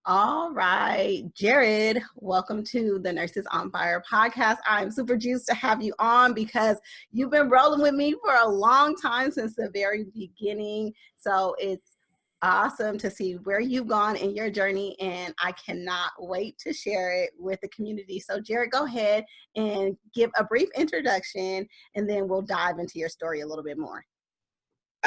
All right, Jarrett, welcome to the Nurses on Fire podcast. I'm super juiced to have you on because you've been rolling with me for a long time, since the very beginning. So it's awesome to see where you've gone in your journey, and I cannot wait to share it with the community. So Jarrett, go ahead and give a brief introduction, and then we'll dive into your story a little bit more.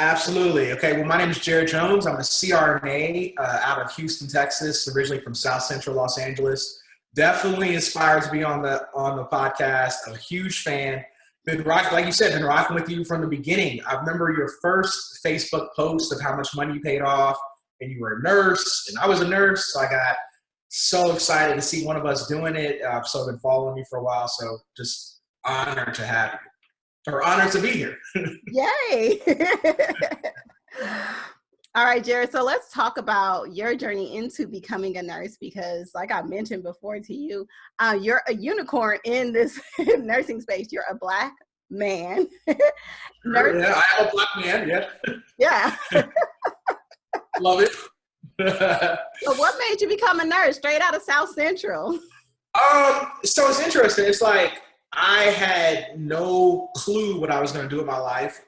Absolutely. Okay. Well, my name is Jarrett Jones. I'm a CRNA out of Houston, Texas, originally from South Central Los Angeles. Definitely inspired to be on the podcast. I'm a huge fan. Been rocking, like you said, been rocking with you from the beginning. I remember your first Facebook post of how much money you paid off, and you were a nurse, and I was a nurse. So I got so excited to see one of us doing it. So I've been following you for a while. So just honored to have you. Or honored to be here. Yay. All right, Jarrett. So let's talk about your journey into becoming a nurse, because like I mentioned before to you, you're a unicorn in this nursing space. You're a Black man. Yeah, I am a Black man. Yeah. Yeah. Love it. So what made you become a nurse straight out of South Central? So it's interesting. It's like, I had no clue what I was going to do with my life.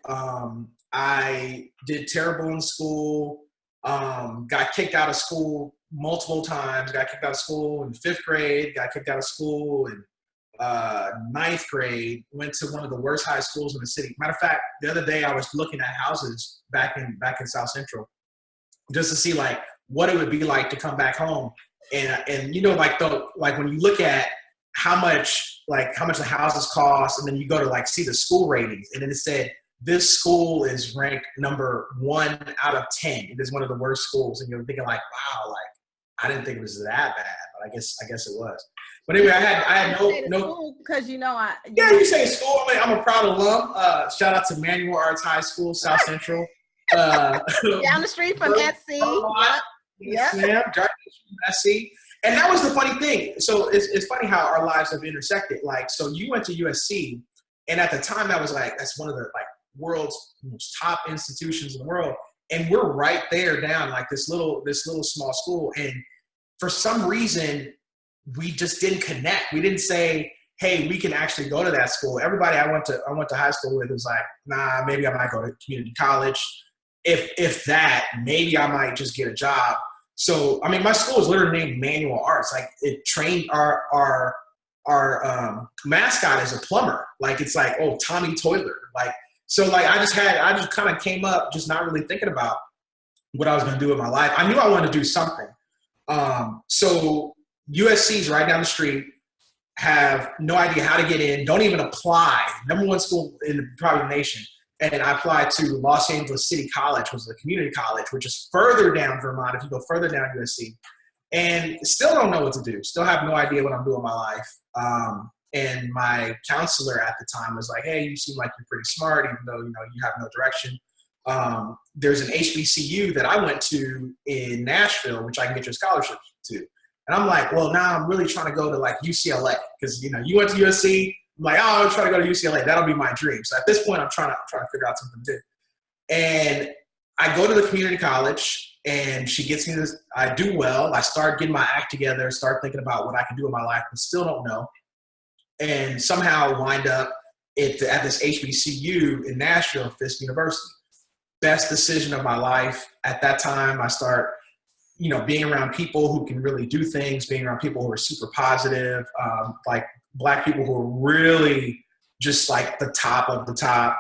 I did terrible in school, got kicked out of school multiple times, got kicked out of school in 5th grade, got kicked out of school in 9th grade, went to one of the worst high schools in the city. Matter of fact, the other day I was looking at houses back in South Central just to see like what it would be like to come back home. And you know, like when you look at how much the houses cost, and then you go to like see the school ratings, and then it said this school is ranked number 1 out of 10. It is one of the worst schools, and you're thinking like, wow, like I didn't think it was that bad, but I guess it was. But anyway, I had no because you say school. I mean, I'm a proud alum. Shout out to Manual Arts High School, South Central, down the street from SC. Yes, ma'am. SC. And that was the funny thing. So it's funny how our lives have intersected. Like, so you went to USC, and at the time that's one of the like world's most top institutions in the world. And we're right there down like this little small school. And for some reason, we just didn't connect. We didn't say, hey, we can actually go to that school. Everybody I went to high school with was like, nah, maybe I might go to community college. If that, maybe I might just get a job. So, I mean, my school is literally named Manual Arts. Like, it trained our mascot as a plumber. Like, it's like, oh, Tommy Toiler. Like, so like I just kind of came up just not really thinking about what I was going to do with my life. I knew I wanted to do something. So USC's right down the street, have no idea how to get in, don't even apply. Number 1 school in probably the nation. And I applied to Los Angeles City College, which is a community college, which is further down Vermont if you go further down USC. And still don't know what to do. Still have no idea what I'm doing in my life. And my counselor at the time was like, hey, you seem like you're pretty smart, even though, you have no direction. There's an HBCU that I went to in Nashville, which I can get you a scholarship to. And I'm like, well, now I'm really trying to go to like UCLA because, you went to USC. I'm like, oh, I'm trying to go to UCLA. That'll be my dream. So at this point, I'm trying to figure out something to do. And I go to the community college, and she gets me this. I do well. I start getting my act together, start thinking about what I can do in my life, but still don't know. And somehow wind up at this HBCU in Nashville, Fisk University. Best decision of my life. At that time, I start, being around people who can really do things, being around people who are super positive, like Black people who are really just like the top of the top,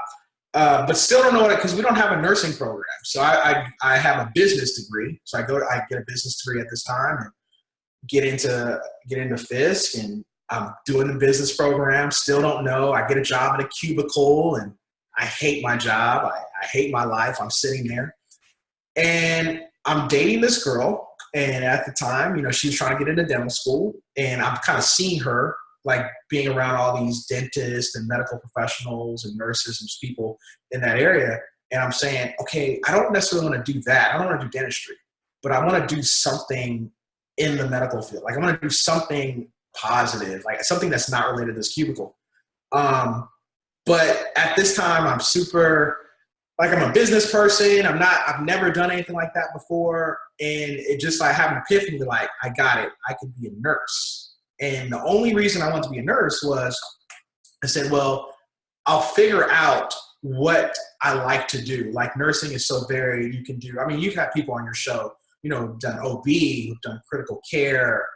but still don't know because we don't have a nursing program. So I have a business degree. So I get a business degree at this time and get into Fisk, and I'm doing the business program. Still don't know. I get a job in a cubicle, and I hate my job. I hate my life. I'm sitting there, and I'm dating this girl. And at the time, she was trying to get into dental school, and I'm kind of seeing her like being around all these dentists and medical professionals and nurses and just people in that area. And I'm saying, okay, I don't necessarily want to do that. I don't want to do dentistry, but I want to do something in the medical field. Like I want to do something positive, like something that's not related to this cubicle. But at this time, I'm super like I'm a business person. I've never done anything like that before. And it just like have an epiphany, like, I got it. I could be a nurse. And the only reason I wanted to be a nurse was I said, well, I'll figure out what I like to do. Like nursing is so varied. You can do, I mean, you've had people on your show, you know, who've done OB, who've done critical care,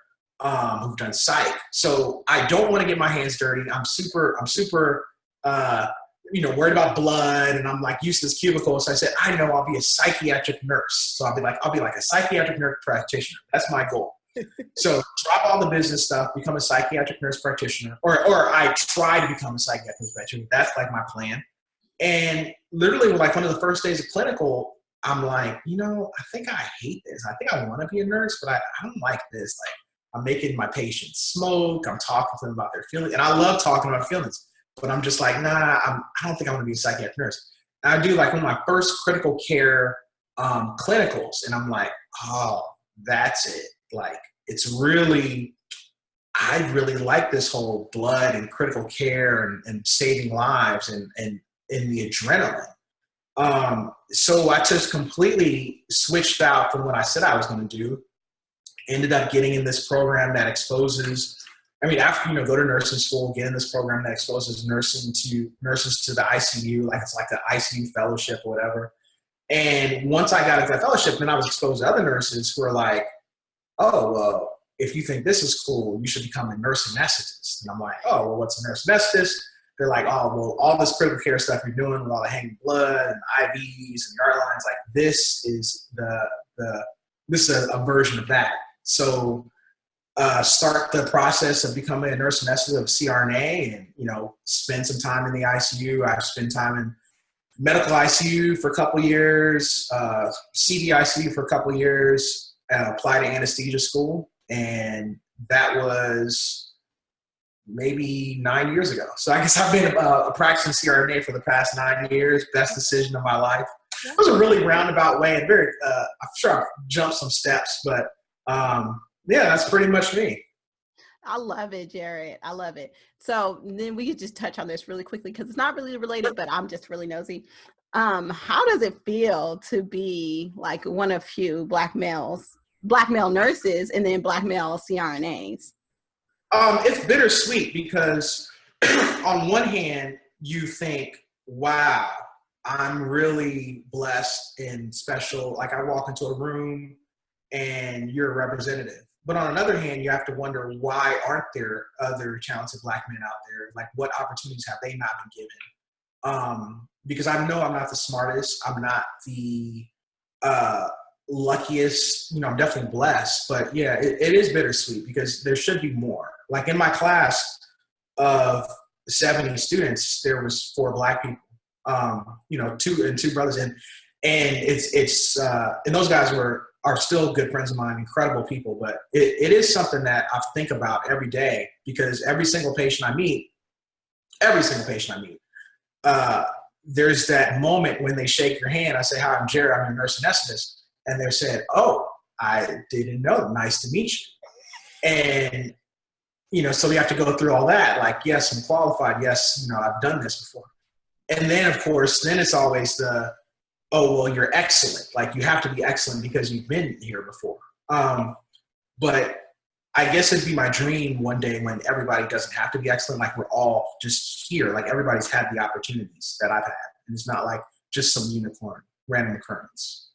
who've done psych. So I don't want to get my hands dirty. I'm super, you know, worried about blood, and I'm like used to this cubicle. So I said, I know I'll be a psychiatric nurse. So I'll be like a psychiatric nurse practitioner. That's my goal. So drop all the business stuff, become a psychiatric nurse practitioner, or I try to become a psychiatric nurse practitioner. That's like my plan. And literally like one of the first days of clinical, I'm like, you know, I think I hate this. I think I want to be a nurse, but I don't like this. Like I'm making my patients smoke. I'm talking to them about their feelings. And I love talking about feelings, but I'm just like, I don't think I want to be a psychiatric nurse. And I do like one of my first critical care clinicals. And I'm like, oh, that's it. Like, it's really, I really like this whole blood and critical care and saving lives and the adrenaline. So I just completely switched out from what I said I was going to do. Ended up getting in this program that exposes, I mean, after, you know, go to nursing school, get in this program that exposes nurses to the ICU, like it's like an ICU fellowship or whatever. And once I got into that fellowship, then I was exposed to other nurses who are like, oh, well, if you think this is cool, you should become a nurse anesthetist. And I'm like, oh, well, what's a nurse anesthetist? They're like, oh, well, all this critical care stuff you're doing with all the hanging blood and IVs and yard lines, like this is this is a version of that. So start the process of becoming a nurse anesthetist of CRNA and, you know, spend some time in the ICU. I've spent time in medical ICU for a couple of years, CDICU for a couple of years, applied to anesthesia school. And that was maybe 9 years ago. So I guess I've been a practicing CRNA for the past 9 years. Best decision of my life. It was a really roundabout way and very, I'm sure I've jumped some steps, but yeah, that's pretty much me. I love it, Jarrett. I love it. So then we could just touch on this really quickly because it's not really related, but I'm just really nosy. How does it feel to be like one of few black male nurses and then black male CRNAs? It's bittersweet because on one hand, you think, wow, I'm really blessed and special. Like I walk into a room and you're a representative. But on another hand, you have to wonder, why aren't there other talented black men out there? Like what opportunities have they not been given? Because I know I'm not the smartest. I'm not the luckiest. You know, I'm definitely blessed. But yeah, it is bittersweet because there should be more. Like in my class of 70 students, there was 4 black people. You know, two brothers, and it's and those guys are still good friends of mine, incredible people. But it is something that I think about every day because every single patient I meet, there's that moment when they shake your hand. I say, hi, I'm Jarrett, I'm your nurse anesthetist. And they're saying, oh, I didn't know. Nice to meet you. And, you know, so we have to go through all that. Like, yes, I'm qualified. Yes, you know, I've done this before. And then, of course, then it's always the, oh, well, you're excellent. Like, you have to be excellent because you've been here before. But I guess it'd be my dream one day when everybody doesn't have to be excellent. Like, we're all just here. Like, everybody's had the opportunities that I've had. And it's not like just some unicorn, random occurrence.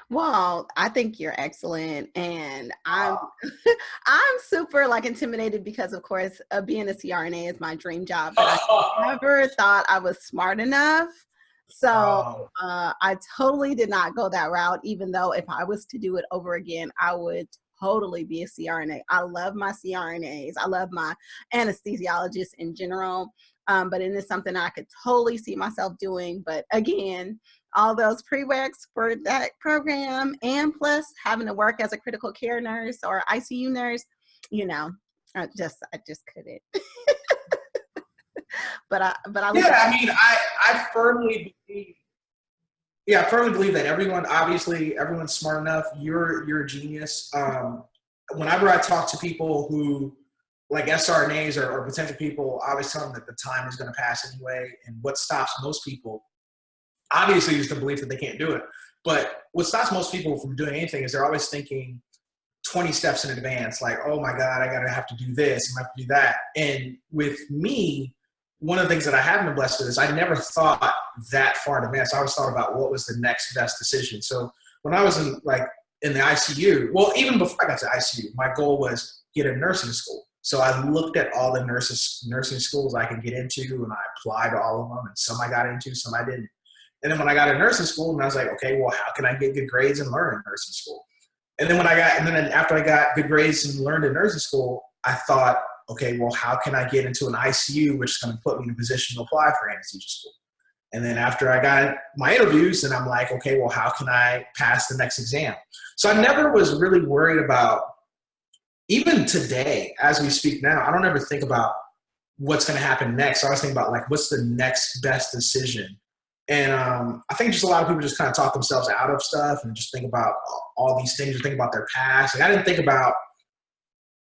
Well, I think you're excellent, and I'm I'm super like intimidated because, of course, being a CRNA is my dream job, but I never thought I was smart enough. So I totally did not go that route, even though if I was to do it over again, I would totally be a CRNA. I love my CRNAs. I love my anesthesiologists in general, but it is something I could totally see myself doing. But again, all those prereqs for that program, and plus having to work as a critical care nurse or ICU nurse, you know, I just couldn't. but I yeah, I mean, I firmly believe. Yeah, I firmly believe that everyone's smart enough. You're a genius. Whenever I talk to people who like SRNAs or potential people, I always tell them that the time is going to pass anyway. And what stops most people obviously just the belief that they can't do it. But what stops most people from doing anything is they're always thinking 20 steps in advance, like, oh my God, I gotta have to do this, I have to do that. And with me, one of the things that I haven't been blessed with is I never thought that far in advance. I always thought about what was the next best decision. So when I was in the ICU, well, even before I got to ICU, my goal was get a nursing school. So I looked at all the nursing schools I could get into, and I applied to all of them, and some I got into, some I didn't. And then when I got to nursing school, and I was like, okay, well, how can I get good grades and learn in nursing school? And then after I got good grades and learned in nursing school, I thought, okay, well, how can I get into an ICU, which is going to put me in a position to apply for anesthesia school? And then after I got my interviews, and I'm like, okay, well, how can I pass the next exam? So I never was really worried about, even today, as we speak now, I don't ever think about what's going to happen next. I always think about, like, what's the next best decision? And I think just a lot of people just kind of talk themselves out of stuff and just think about all these things, or think about their past. Like, I didn't think about,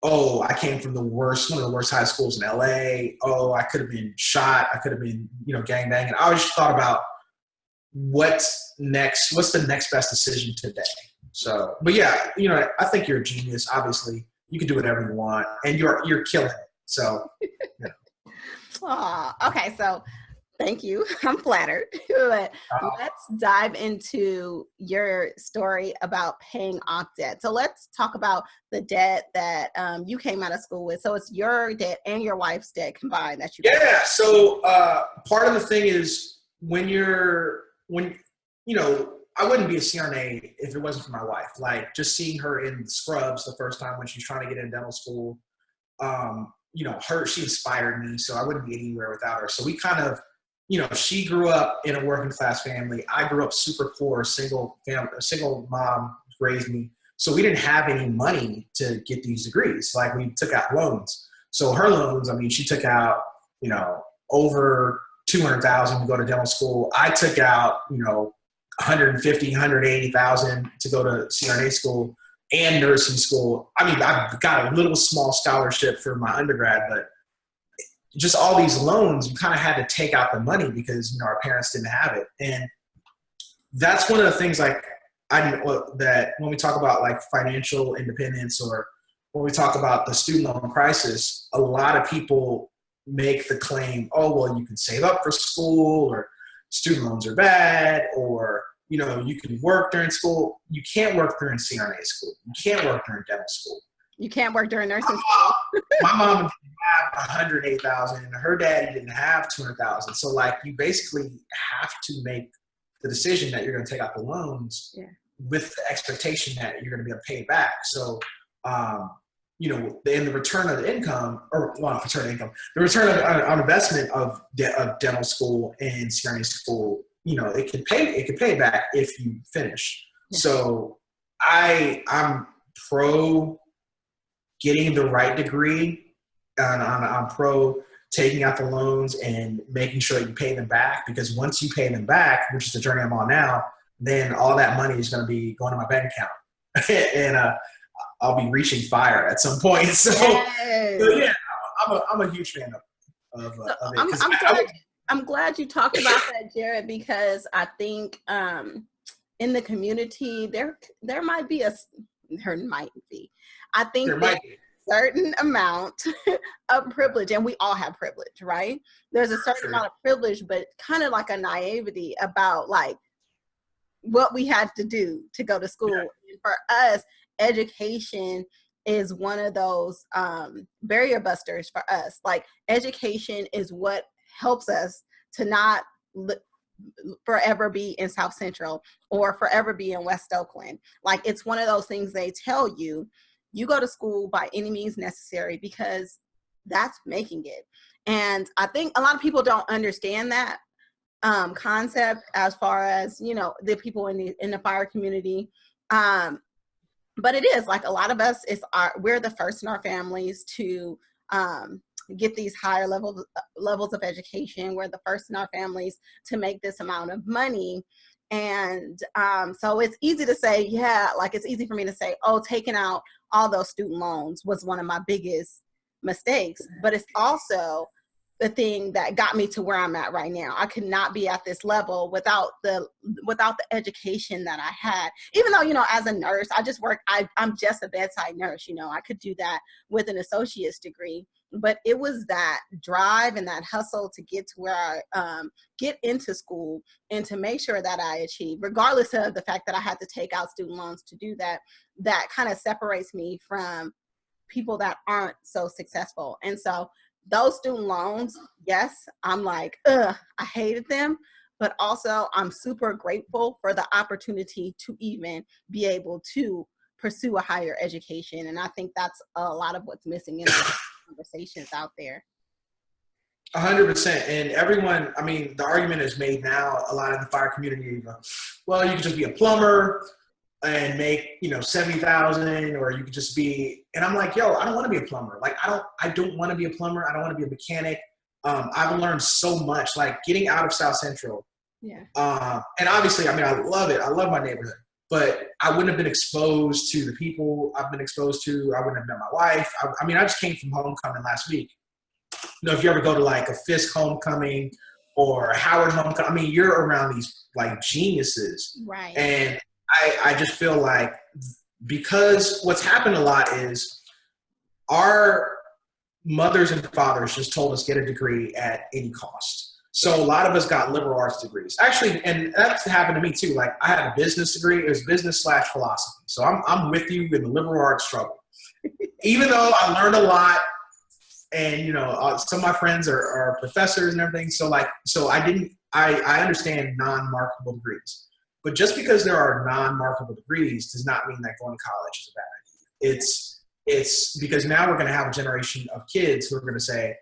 oh, I came from one of the worst high schools in LA. Oh, I could have been shot. I could have been, gang banging. I always thought about what's next, what's the next best decision today. So, but yeah, I think you're a genius. Obviously, you can do whatever you want, and you're killing it. So, Okay, so thank you. I'm flattered. But let's dive into your story about paying off debt. So let's talk about the debt that you came out of school with. So it's your debt and your wife's debt combined that you. Yeah. So part of the thing is I wouldn't be a CRNA if it wasn't for my wife. Like, just seeing her in the scrubs the first time when she was trying to get in dental school, she inspired me. So I wouldn't be anywhere without her. So we kind of, she grew up in a working class family. I grew up super poor, single mom raised me. So we didn't have any money to get these degrees. Like, we took out loans. So her loans, she took out, over $200,000 to go to dental school. I took out, $150,000, $180,000 to go to CRNA school and nursing school. I got a little small scholarship for my undergrad, but just all these loans, you kind of had to take out the money because, our parents didn't have it. And that's one of the things, like, that when we talk about, like, financial independence, or when we talk about the student loan crisis, a lot of people make the claim, oh, well, you can save up for school, or student loans are bad, or, you can work during school. You can't work during CRNA school. You can't work during dental school. You can't work during nursing school. My mom didn't have $108,000, and her daddy didn't have $200,000. So, like, you basically have to make the decision that you're going to take out the loans with the expectation that you're going to be able to pay it back. So, in the return of the income, the return on investment of dental school and CRNA school, it can pay it back if you finish. Yeah. So I'm pro getting the right degree, and I'm pro taking out the loans and making sure that you pay them back, because once you pay them back, which is the journey I'm on now, then all that money is going to be going to my bank account. And I'll be reaching fire at some point. So, yeah, I'm a huge fan of it. I'm glad you talked about that, Jarrett, because I think in the community there might be a certain amount of privilege, and we all have privilege, right? There's a certain amount of privilege, but kind of like a naivety about, like, what we had to do to go to school. And for us, education is one of those barrier busters for us. Like, education is what helps us to not forever be in South Central or forever be in West Oakland. Like, it's one of those things they tell you, you go to school by any means necessary, because that's making it. And I think a lot of people don't understand that concept, as far as, the people in the fire community. But it is, like, a lot of us, we're the first in our families to get these higher levels of education. We're the first in our families to make this amount of money. And so it's easy to say, it's easy for me to say, oh, taking out all those student loans was one of my biggest mistakes. But it's also the thing that got me to where I'm at right now. I could not be at this level without the education that I had. Even though, you know, as a nurse, I'm just a bedside nurse, you know, I could do that with an associate's degree. But it was that drive and that hustle to get to where I get into school and to make sure that I achieve, regardless of the fact that I had to take out student loans to do that, that kind of separates me from people that aren't so successful. And so those student loans, yes, I'm like, I hated them, but also I'm super grateful for the opportunity to even be able to pursue a higher education. And I think that's a lot of what's missing in the conversations out there. 100%. And everyone, I mean, the argument is made now, a lot in the fire community, well, you can just be a plumber and make, you know, 70,000, or you could just be, and I'm like, yo, I don't want to be a plumber. Like, I don't want to be a plumber. I don't want to be a mechanic. I've learned so mumuch, like getting out of South Central. Yeah. And obviously, I mean, I love it. I love my neighborhood, but I wouldn't have been exposed to the people I've been exposed to. I wouldn't have met my wife. I mean, I just came from homecoming last week. You know, if you ever go to like a Fisk homecoming or a Howard homecoming, I mean, you're around these like geniuses. Right. And I just feel like, because what's happened a lot is our mothers and fathers just told us get a degree at any cost. So a lot of us got liberal arts degrees. Actually, and that's happened to me too. Like, I had a business degree. It was business/philosophy. So I'm with you in the liberal arts struggle. Even though I learned a lot, and you know, some of my friends are professors and everything. So I understand non-marketable degrees. But just because there are non-marketable degrees does not mean that going to college is a bad idea. It's because now we're going to have a generation of kids who are going to say,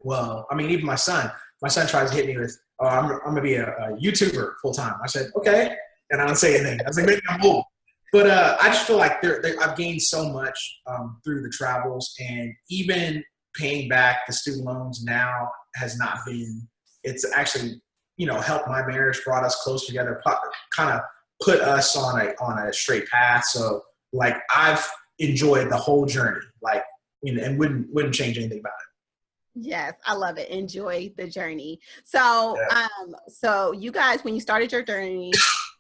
well, I mean, even my son tries to hit me with, oh, I'm going to be a YouTuber full time. I said, okay. And I don't say anything. I was like, maybe I'm old. But I just feel like I've gained so much through the travels, and even paying back the student loans now has not been, it's actually, you know, helped my marriage, brought us close together, kind of put us on a straight path. So like, I've enjoyed the whole journey, like, you know, and wouldn't change anything about it. Yes, I love it. Enjoy the journey. So, yeah. So you guys, when you started your journey,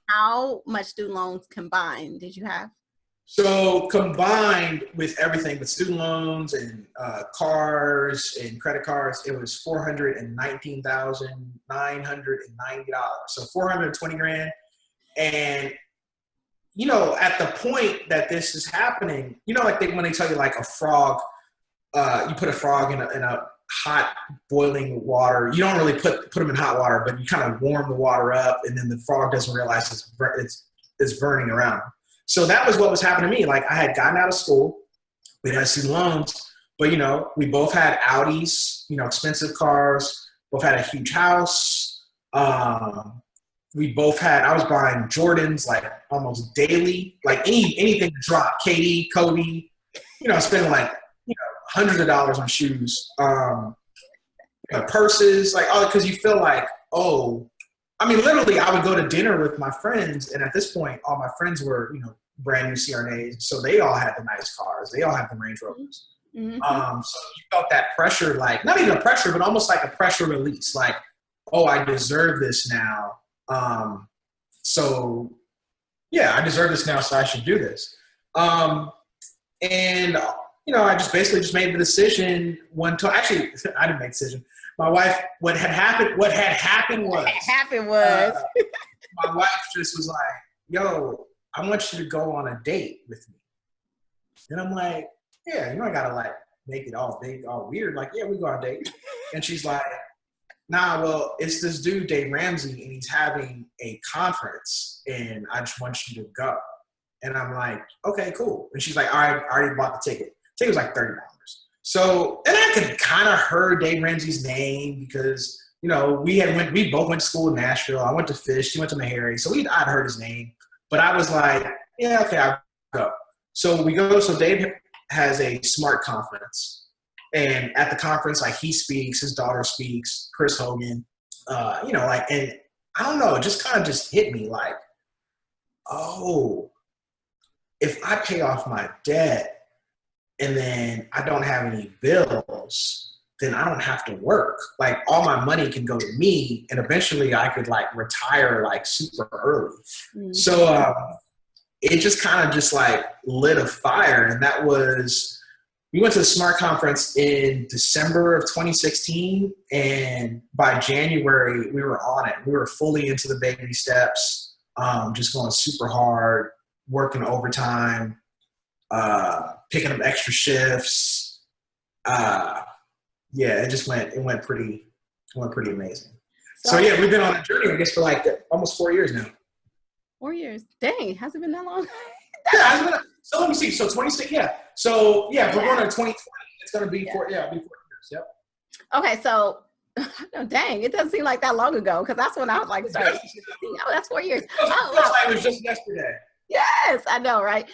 how much student loans combined did you have? So combined with everything, with student loans and cars and credit cards, it was $419,990. So $420,000. And, you know, at the point that this is happening, you know, like when they tell you like a frog, you put a frog in a hot boiling water. You don't really put them in hot water, but you kind of warm the water up, and then the frog doesn't realize it's burning around him. So that was what was happening to me. Like, I had gotten out of school, we had student loans, but, you know, we both had Audis, you know, expensive cars, both had a huge house. We both had, I was buying Jordans like almost daily, like anything to drop, KD, Kobe, you know, spending like, you know, hundreds of dollars on shoes, purses, like, oh, because you feel like, oh, I mean, literally, I would go to dinner with my friends, and at this point, all my friends were, you know, brand new CRNAs, so they all had the nice cars. They all had the Range Rovers. Mm-hmm. So you felt that pressure, like, not even a pressure, but almost like a pressure release, like, oh, I deserve this now. So, yeah, I deserve this now, so I should do this. And, you know, I just basically just made the decision actually, I didn't make the decision. My wife, what had happened was my wife just was like, yo, I want you to go on a date with me. And I'm like, yeah, you know, I gotta like make it all big, all weird. Like, yeah, we go on a date. And she's like, nah, well, it's this dude, Dave Ramey, and he's having a conference, and I just want you to go. And I'm like, okay, cool. And she's like, all right, I already bought the ticket. The ticket was like $30. So, and I could kind of heard Dave Ramsey's name because, you know, we both went to school in Nashville. I went to Fish. She went to Meharry. So I'd heard his name, but I was like, yeah, okay, I'll go. So we go. So Dave has a SMART conference, and at the conference, like, he speaks, his daughter speaks, Chris Hogan, you know, like, and I don't know, it just kind of just hit me like, oh, if I pay off my debt, and then I don't have any bills, then I don't have to work. Like all my money can go to me, and eventually I could like retire like super early. Mm-hmm. So it just kind of just like lit a fire. And that was, we went to the SMART conference in December of 2016. And by January, we were on it. We were fully into the baby steps, just going super hard, working overtime, picking up extra shifts. Yeah, it went pretty amazing. So yeah, we've been on a journey, I guess, for like almost 4 years now. 4 years. Dang, has it been that long? Yeah, so let me see. So 26, yeah. So yeah, if we're going to 2020, it's going to be 4 years. Yep. Okay, so dang, it doesn't seem like that long ago, because that's when I was like, sorry. Oh, that's 4 years. It was just yesterday. Yes, I know, right?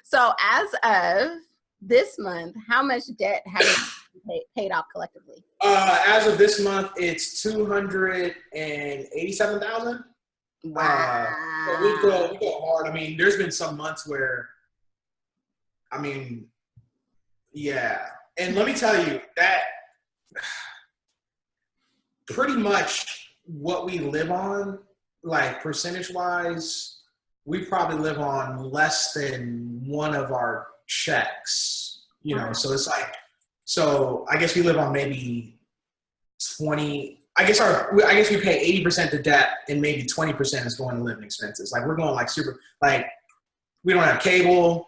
So as of this month, how much debt have you paid off collectively? As of this month, it's $287,000. Wow. But we go hard. I mean, there's been some months where, I mean, yeah. And let me tell you that pretty much what we live on, like percentage-wise, we probably live on less than one of our checks, you know. So it's like, so I guess we live on maybe 20. I guess we pay 80% to debt, and maybe 20% is going to living expenses. Like we're going like super, like we don't have cable.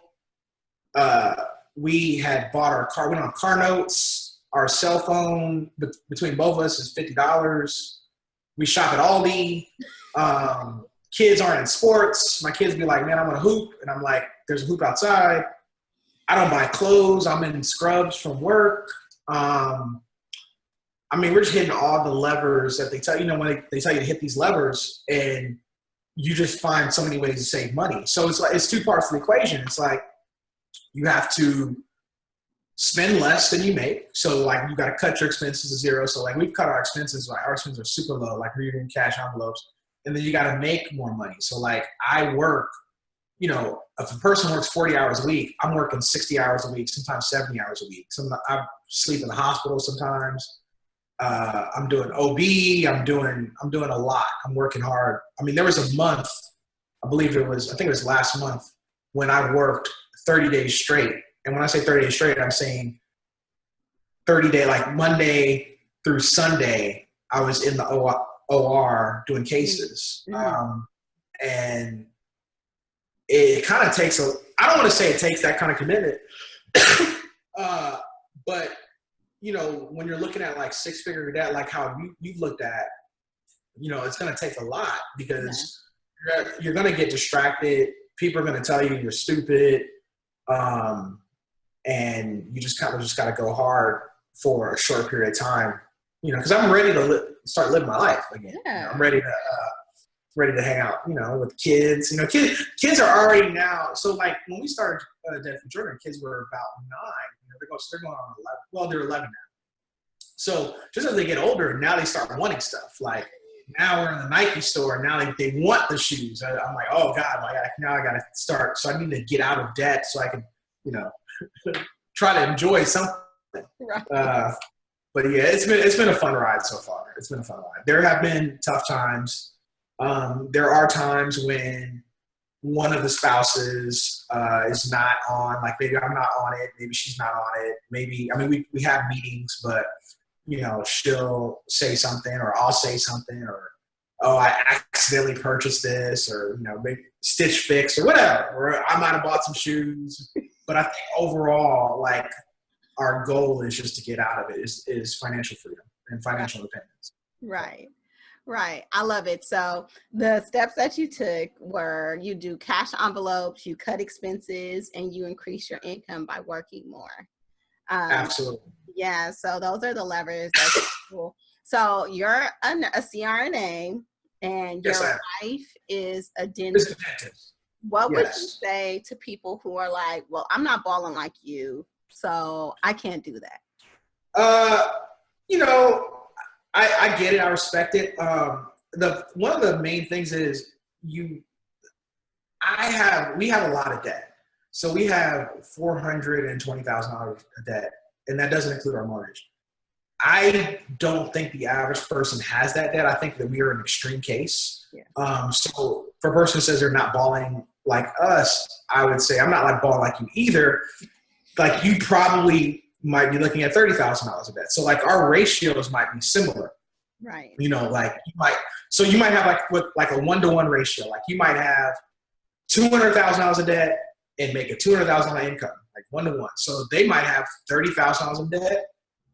We had bought our car. We don't have car notes. Our cell phone between both of us is $50. We shop at Aldi. Kids aren't in sports. My kids be like, man, I want to hoop. And I'm like, there's a hoop outside. I don't buy clothes. I'm in scrubs from work. I mean, we're just hitting all the levers that they tell you, when they tell you to hit these levers, and you just find so many ways to save money. So it's like, it's two parts of the equation. It's like you have to spend less than you make. So like you got to cut your expenses to zero. So like we've cut our expenses, like our expenses are super low, like we're using cash envelopes. And then you got to make more money. So like I work, if a person works 40 hours a week, I'm working 60 hours a week, sometimes 70 hours a week. I sleep in the hospital sometimes. I'm doing OB. I'm doing a lot. I'm working hard. I mean, there was a month, I think it was last month, when I worked 30 days straight. And when I say 30 days straight, I'm saying 30 day, like Monday through Sunday, I was in the OR doing cases. Mm-hmm. And it kind of takes I don't want to say it takes that kind of commitment, but when you're looking at like 6-figure debt, like how you've looked at, it's going to take a lot, because you're going to get distracted. People are going to tell you you're stupid. And you just got to go hard for a short period of time, because I'm ready to start living my life again. Yeah. I'm ready to hang out, with kids. Kids are already now. So like when we started Dead for Children, kids were about 9. They're going on 11. Well, they're 11 now. So just as they get older, now they start wanting stuff. Like now we're in the Nike store, and now they want the shoes. I'm like, oh God, now I got to start. So I need to get out of debt so I can, try to enjoy something. Right. But yeah, it's been a fun ride so far. It's been a fun ride. There have been tough times. There are times when one of the spouses is not on, like maybe I'm not on it, maybe she's not on it. Maybe, we have meetings, but she'll say something, or I'll say something, or, oh, I accidentally purchased this, or, maybe Stitch Fix or whatever, or I might've bought some shoes. But I think overall, like our goal is just to get out of it is financial freedom and financial independence. Right. Right. I love it. So the steps that you took were, you do cash envelopes, you cut expenses, and you increase your income by working more. Absolutely. Yeah. So those are the levers. That's cool. So you're a CRNA, and your wife is a dentist. What would you say to people who are like, well, I'm not balling like you, so I can't do that? I get it. I respect it. One of the main things is we have a lot of debt. So we have $420,000 of debt, and that doesn't include our mortgage. I don't think the average person has that debt. I think that we are an extreme case. Yeah. So for a person who says they're not balling like us, I would say I'm not like balling like you either. Like you probably might be looking at $30,000 of debt. So like our ratios might be similar. Right. You know, like you might have like a 1-to-1 ratio. Like you might have $200,000 of debt and make a $200,000 income, like 1-to-1. So they might have $30,000 of debt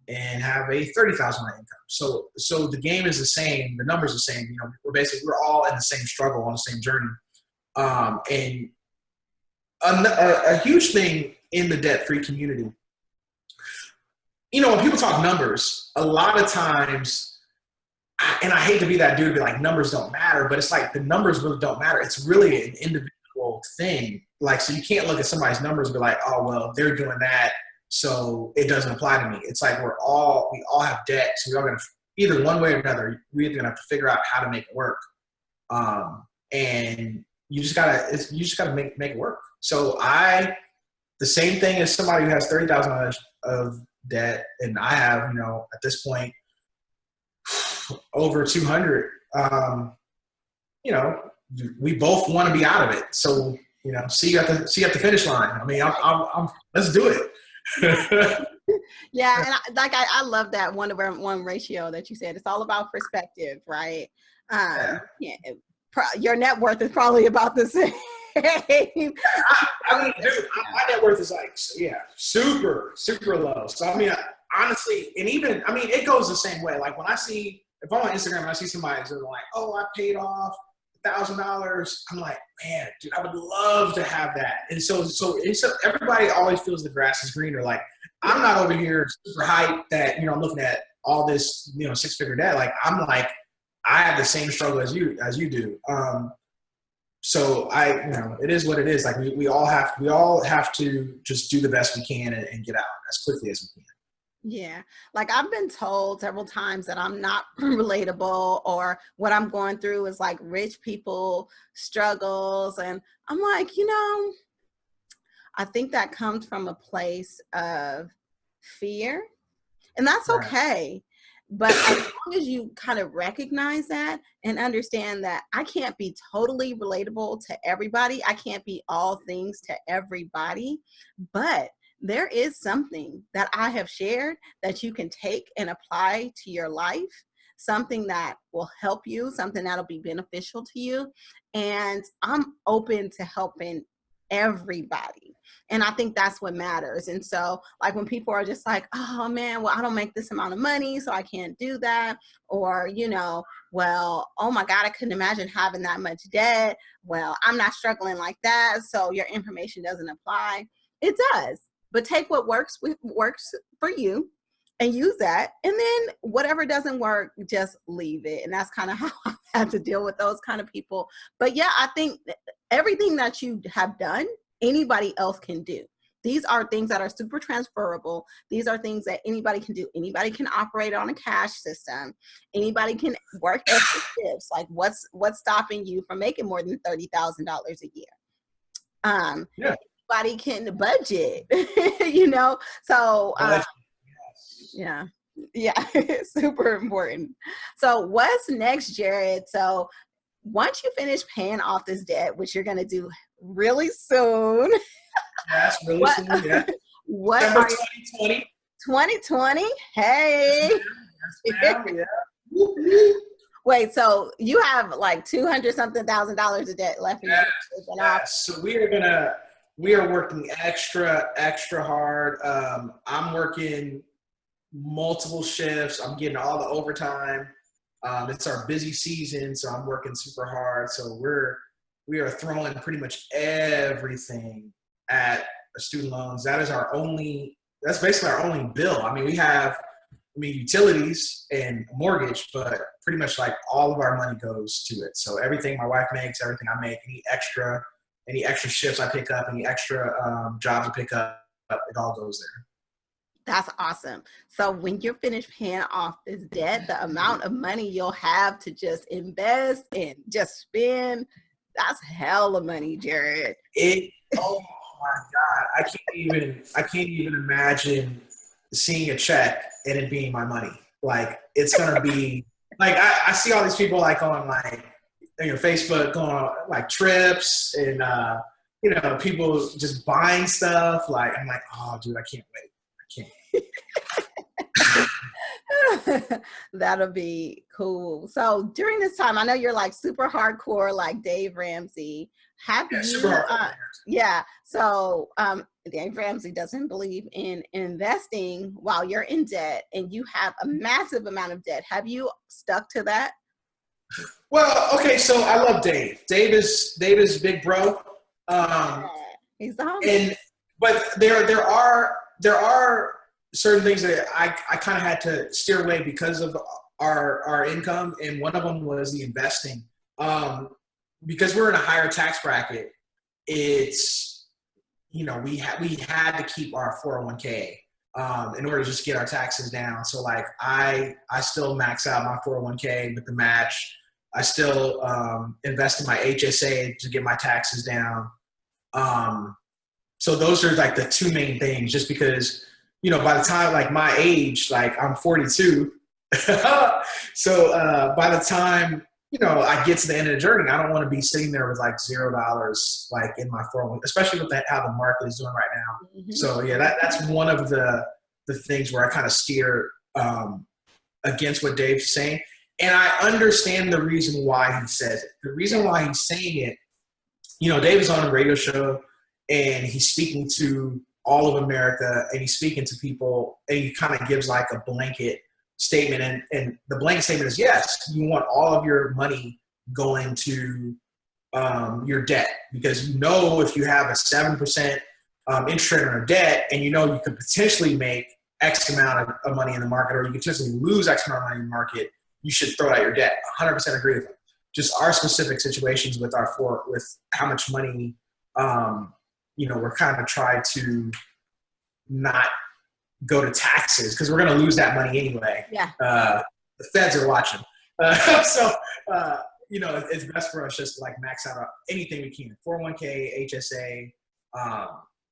and have a $30,000 income. So the game is the same. The numbers are the same. You know, we're all in the same struggle on the same journey. And a huge thing in the debt-free community, you know, when people talk numbers, a lot of times, and I hate to be that dude to be like, numbers don't matter, but it's like the numbers really don't matter. It's really an individual thing. Like, so you can't look at somebody's numbers and be like, oh, well, they're doing that, so it doesn't apply to me. It's like we all have debt, so we're all going to, either one way or another, we're going to have to figure out how to make it work. And you just gotta make it work. So the same thing as somebody who has $30,000 of debt, and I have, you know, at this point, over 200. You know, we both want to be out of it. So, you know, see you at the finish line. I mean, I'm let's do it. Yeah, and I love that 1-to-1 ratio that you said. It's all about perspective, right? Yeah. Your net worth is probably about the same. I mean, dude, my net worth is like, super, super low. So, I mean, honestly, and even, I mean, it goes the same way. Like when if I'm on Instagram and I see somebody who's like, oh, I paid off $1,000, I'm like, man, dude, I would love to have that. And so everybody always feels the grass is greener. Like, I'm not over here super hyped that, you know, I'm looking at all this, you know, 6-figure debt. Like, I'm like, I have the same struggle as you do. So you know, it is what it is. Like we all have to just do the best we can and get out as quickly as we can. Yeah. Like I've been told several times that I'm not relatable, or what I'm going through is like rich people struggles. And I'm like, you know, I think that comes from a place of fear, and that's okay. But as long as you kind of recognize that and understand that I can't be totally relatable to everybody, I can't be all things to everybody, but there is something that I have shared that you can take and apply to your life, something that will help you, something that'll be beneficial to you. And I'm open to helping everybody. And I think that's what matters. And so like when people are just like, oh man, well, I don't make this amount of money, so I can't do that. Or, you know, well, oh my God, I couldn't imagine having that much debt. Well, I'm not struggling like that, so your information doesn't apply. It does. But take what works for you and use that. And then whatever doesn't work, just leave it. And that's kind of how I had to deal with those kind of people. But yeah, I think everything that you have done, anybody else can do. These are things that are super transferable. These are things that anybody can do. Anybody can operate on a cash system. Anybody can work extra shifts. Like what's stopping you from making more than $30,000 a year? Yeah. Anybody can budget, you know? So yeah, super important. So what's next, Jarrett? So once you finish paying off this debt, which you're going to do really soon. Yes, really soon, yeah. What December 2020. 2020? Hey. Yes, yeah. Wait, so you have like $200-something thousand of debt left in your Yes. So we are working extra hard. I'm working multiple shifts. I'm getting all the overtime. It's our busy season, so I'm working super hard. So we are throwing pretty much everything at student loans. That's basically our only bill. I mean, we have utilities and mortgage, but pretty much like all of our money goes to it. So everything my wife makes, everything I make, any extra shifts I pick up, any extra jobs I pick up, it all goes there. That's awesome. So when you're finished paying off this debt, the amount of money you'll have to just invest and just spend, that's hella money, Jarrett. Oh my God. I can't even imagine seeing a check and it being my money. Like, it's going to be like, I see all these people like on like, Facebook going on like trips and, people just buying stuff. Like, I'm like, oh dude, I can't wait. That'll be cool. So during this time, I know you're like super hardcore, like Dave Ramey. So Dave Ramey doesn't believe in investing while you're in debt, and you have a massive amount of debt. Have you stuck to that? Well, okay, so I love Dave. Dave is big bro. He's the homie. But there are certain things that I kind of had to steer away because of our income, and one of them was the investing. Because we're in a higher tax bracket, it's we had to keep our 401k in order to just get our taxes down. So like I still max out my 401k with the match. I still invest in my HSA to get my taxes down. So those are like the two main things, just because by the time like my age, like I'm 42. So by the time, I get to the end of the journey, I don't want to be sitting there with like $0 like in my 401k, especially with how the market is doing right now. Mm-hmm. So yeah, that's one of the things where I kind of steer against what Dave's saying. And I understand the reason why he says it. The reason why he's saying it, Dave is on a radio show and he's speaking to all of America, and he's speaking to people, and he kind of gives like a blanket statement. And the blanket statement is, yes, you want all of your money going to your debt, because if you have a 7% interest rate on your debt, and you could potentially make X amount of money in the market, or you could potentially lose X amount of money in the market, you should throw out your debt. 100% agree with him. Just our specific situations with how much money, we're kind of trying to not go to taxes, because we're going to lose that money anyway. Yeah. The feds are watching. So it's best for us just to like max out anything we can. 401k, HSA,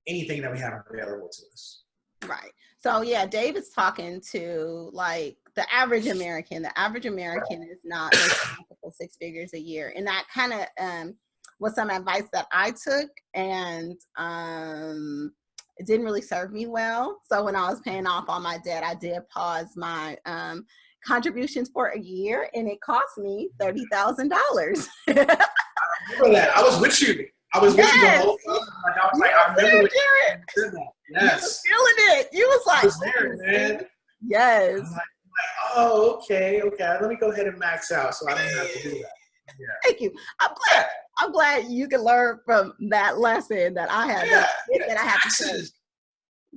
anything that we have available to us. Right. So yeah, Dave is talking to like the average American. The average American is not making six figures a year. And that kind of was some advice that I took, and it didn't really serve me well. So when I was paying off all my debt, I did pause my contributions for a year, and it cost me $30,000. I remember that. I was with you. I was with you the whole time. Like, I was like, I remember when you said that. Yes. You was feeling it. You was like, I was there, man. Yes. I'm like, oh, okay. Let me go ahead and max out so I don't have to do that. Yeah. Thank you. I'm glad you can learn from that lesson that I had. That I have taxes.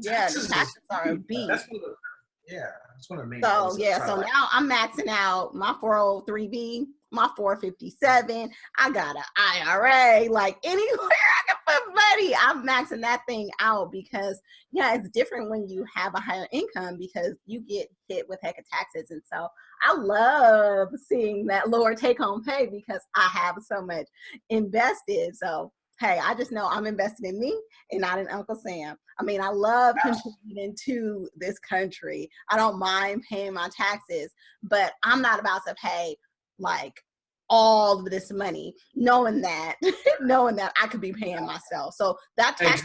Taxes are a beast. That's one of the main. So now I'm maxing out my 403b, my 457. I got an IRA. Like anywhere I can put money, I'm maxing that thing out, because it's different when you have a higher income, because you get hit with heck of taxes. And so I love seeing that lower take home pay, because I have so much invested. So hey, I just know I'm investing in me and not in Uncle Sam. I mean, I love contributing to this country. I don't mind paying my taxes, but I'm not about to pay like all of this money, knowing that I could be paying myself. So that tax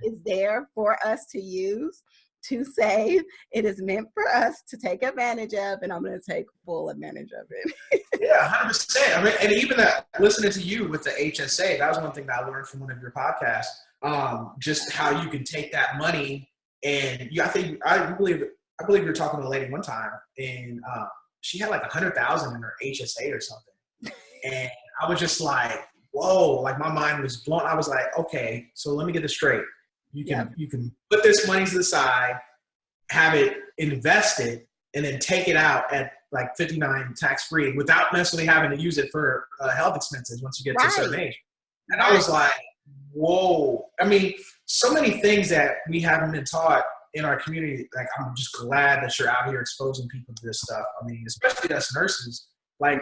is there for us to use, to save. It is meant for us to take advantage of, and I'm going to take full advantage of it. Yeah, 100%. I mean, and even listening to you with the HSA, that was one thing that I learned from one of your podcasts. Just how you can take that money, and I believe you were talking to a lady one time, and she had like 100,000 in her HSA or something, and I was just like, whoa! Like my mind was blown. I was like, okay, so let me get this straight. You can put this money to the side, have it invested, and then take it out at like 59 tax-free without necessarily having to use it for health expenses once you get to a certain age. And I was like, whoa. I mean, so many things that we haven't been taught in our community. Like, I'm just glad that you're out here exposing people to this stuff. I mean, especially us nurses, like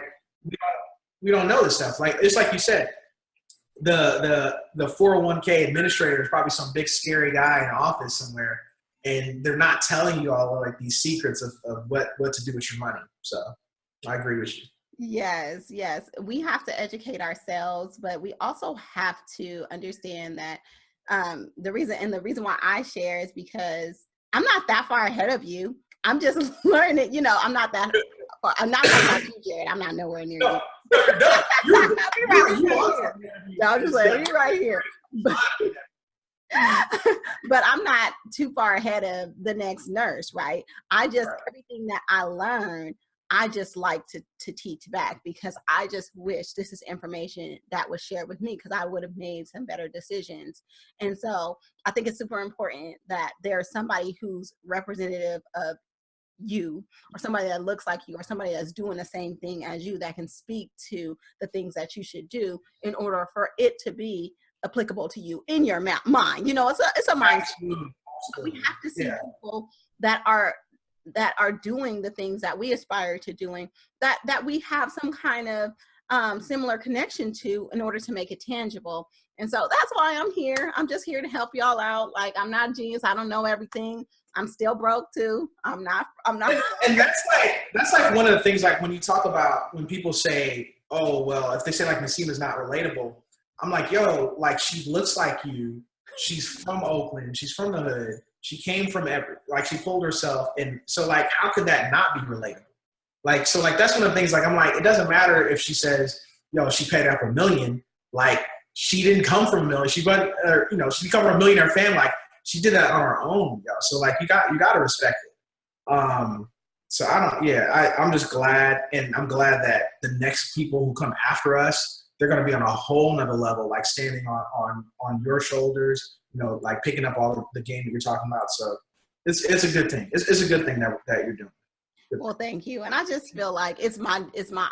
we don't know this stuff. Like, it's like you said, the 401k administrator is probably some big scary guy in an office somewhere. and they're not telling you all like these secrets of what to do with your money. So I agree with you. Yes, yes. We have to educate ourselves, but we also have to understand that the reason why I share is because I'm not that far ahead of you. I'm just learning, I'm not that far. I'm not talking about you, Jared. I'm not nowhere near you. No, I'll just let me right here. But I'm not too far ahead of the next nurse, right? Everything that I learned, I just like to teach back, because I just wish this is information that was shared with me, because I would have made some better decisions. And so I think it's super important that there's somebody who's representative of you, or somebody that looks like you, or somebody that's doing the same thing as you, that can speak to the things that you should do in order for it to be applicable to you in your mind. It's a mind. Absolutely. We have to see people that are doing the things that we aspire to doing, that we have some kind of similar connection to, in order to make it tangible. And so that's why I'm here. I'm just here to help y'all out. Like, I'm not a genius. I don't know everything. I'm still broke too. I'm not. And that's like one of the things, like when you talk about, when people say, oh, well, if they say like Nasima's not relatable, I'm like, yo, like she looks like you. She's from Oakland. She's from the hood. She came from she pulled herself. And so like, how could that not be relatable? Like, so like, that's one of the things, like, I'm like, it doesn't matter if she says, yo, she paid up $1 million. Like, she didn't come from $1 million. She went, she come from a millionaire family. Like, she did that on her own, yo. So like, you got to respect it. So I'm just glad. And I'm glad that the next people who come after us, they're going to be on a whole nother level, like standing on your shoulders, like picking up all the game that you're talking about. So it's a good thing. It's a good thing that you're doing. Well, thank you. And I just feel like it's my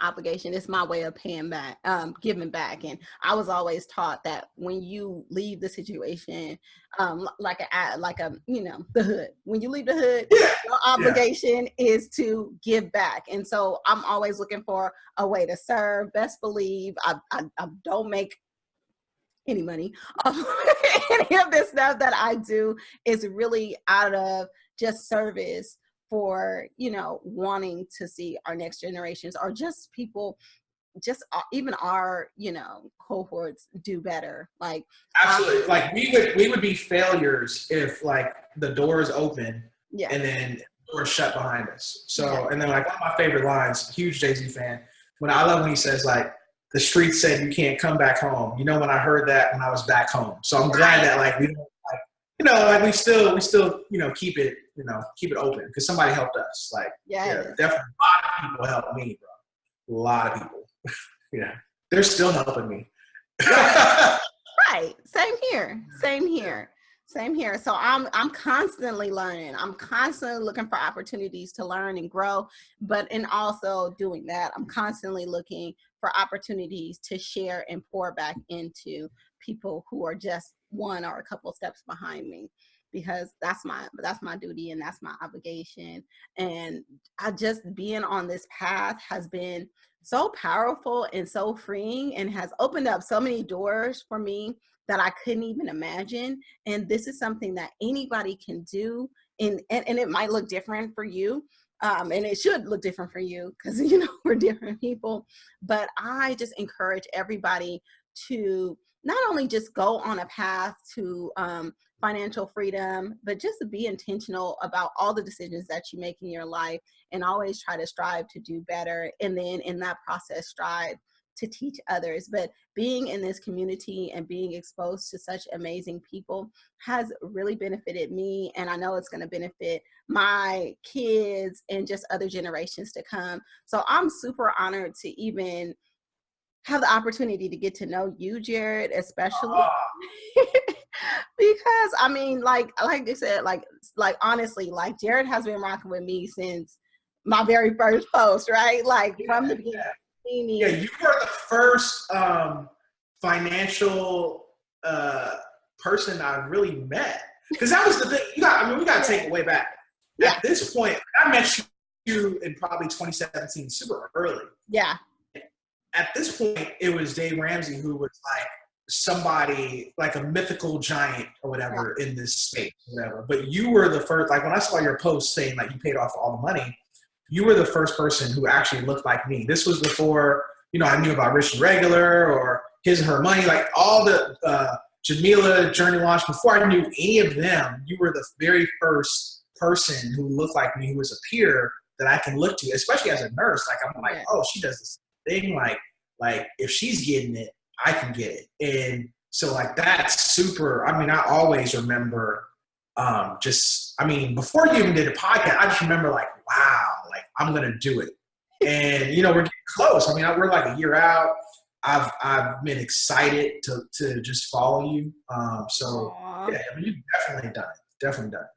obligation. It's my way of paying back, giving back. And I was always taught that when you leave the situation, the hood, when you leave the hood, your obligation is to give back. And so I'm always looking for a way to serve. Best believe I don't make any money. Any of this stuff that I do is really out of just service for, wanting to see our next generations, or just people, just even our, cohorts do better. Like, absolutely. Like we would be failures if like the door is open and then the door is shut behind us. So, and then like one of my favorite lines, huge Jay-Z fan, I love when he says like, the streets said you can't come back home. When I heard that when I was back home. So I'm glad that like we don't like, we still keep it open, because somebody helped us. Like, definitely a lot of people helped me, bro. A lot of people. Yeah. They're still helping me. Right. Same here. So I'm constantly learning. I'm constantly looking for opportunities to learn and grow. But in also doing that, I'm constantly looking for opportunities to share and pour back into people who are just one or a couple steps behind me, because that's my duty and that's my obligation. And I just being on this path has been so powerful and so freeing, and has opened up so many doors for me that I couldn't even imagine. And this is something that anybody can do. And it might look different for you. And it should look different for you, because, we're different people. But I just encourage everybody to not only just go on a path to financial freedom, but just to be intentional about all the decisions that you make in your life, and always try to strive to do better. And then in that process, strive to teach others. But being in this community and being exposed to such amazing people has really benefited me. And I know it's going to benefit my kids and just other generations to come. So I'm super honored to even have the opportunity to get to know you, Jarrett, especially because I mean, like I said, like honestly, like Jarrett has been rocking with me since my very first post, right? Like from the beginning. Yeah, you were the first financial person I really met. Because that was the thing. We got to take it way back. At this point, I met you in probably 2017, super early. Yeah. At this point, it was Dave Ramey who was like, somebody like a mythical giant or whatever in this space, whatever. But you were the first, like when I saw your post saying like you paid off all the money, you were the first person who actually looked like me. This was before, you know, I knew about Rich and Regular or His and Her Money, like all the Jamila Journey Launch. Before I knew any of them, you were the very first person who looked like me, who was a peer that I can look to, especially as a nurse. Like I'm like, oh, she does this thing. Like if she's getting it, I can get it. And so like that's super. I mean, I always remember before you even did a podcast, I just remember like, wow, like I'm going to do it. And, you know, we're getting close. I mean, we're like a year out. I've been excited to just follow you. Yeah, I mean, you've definitely done it. Definitely done it.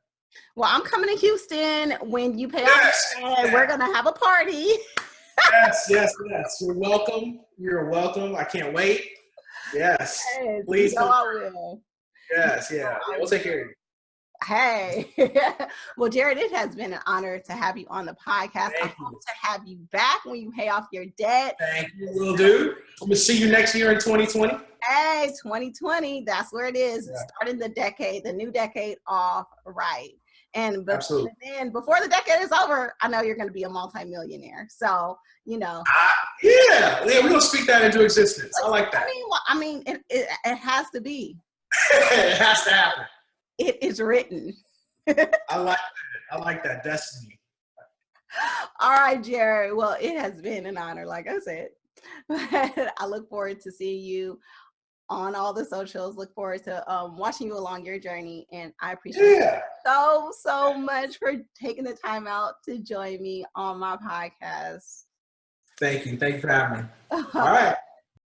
Well, I'm coming to Houston when you pay off, and we're going to have a party. Yes. You're welcome. You're welcome. I can't wait. Yes. Yes, Please. I will. Yes, yeah. We'll take care of you. Hey. Well, Jarrett, it has been an honor to have you on the podcast. I hope to have you back when you pay off your debt. Thank you. Will do. I'm going to see you next year in 2020. Hey, 2020. That's where it is. Yeah. Starting the new decade off right. And before the decade is over, I know you're going to be a multimillionaire. So, you know. Yeah, we're going to speak that into existence. I like that. I mean, it has to be. It has to happen. It is written. I like that. Destiny. All right, Jarrett. Well, it has been an honor, like I said. I look forward to seeing you on all the socials. Look forward to watching you along your journey. And I appreciate you so much for taking the time out to join me on my podcast. Thank you. Thank you for having me. All right.